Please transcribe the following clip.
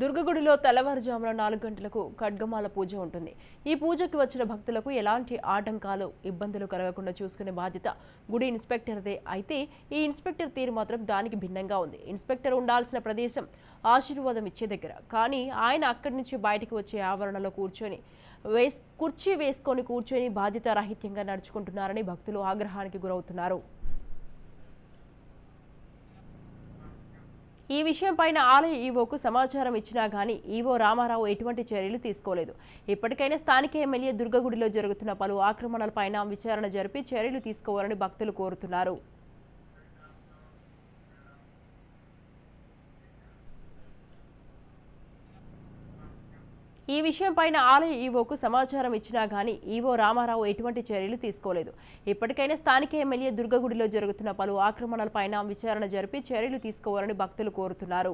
దుర్గగుడిలో తెల్లవారుజామున 4 గంటలకు ఖడ్గమాల పూజ ఉంటుంది. ఈ పూజకి వచ్చిన భక్తులకు ఎలాంటి ఆటంకాలు, ఇబ్బందులు కలగకుండా చూసుకునే బాధ్యత గుడి ఇన్స్పెక్టర్దే. అయితే ఈ ఇన్స్పెక్టర్ తీరు మాత్రం దానికి భిన్నంగా ఉంది. ఇన్స్పెక్టర్ ఉండాల్సిన ప్రదేశం ఆశీర్వాదం ఇచ్చే దగ్గర, కానీ ఆయన అక్కడి నుంచి బయటికి వచ్చే ఆవరణలో కుర్చీ వేసుకొని కూర్చొని బాధ్యత రాహిత్యంగా నడుచుకుంటున్నారని భక్తులు ఆగ్రహానికి గురవుతున్నారు. ఈ విషయంపైన ఆలయ ఈవోకు సమాచారం ఇచ్చినా గానీ ఈవో రామారావు ఎటువంటి చర్యలు తీసుకోలేదు. ఇప్పటికైనా స్థానిక ఎమ్మెల్యే దుర్గగుడిలో జరుగుతున్న పలు ఆక్రమణలపైన విచారణ జరిపి చర్యలు తీసుకోవాలని భక్తులు కోరుతున్నారు. ఈ విషయంపైన ఆలయ ఈవోకు సమాచారం ఇచ్చినా గానీ ఈవో రామారావు ఎటువంటి చర్యలు తీసుకోలేదు. ఇప్పటికైనా స్థానిక ఎమ్మెల్యే దుర్గగుడిలో జరుగుతున్న పలు ఆక్రమణలపైన విచారణ జరిపి చర్యలు తీసుకోవాలని భక్తులు కోరుతున్నారు.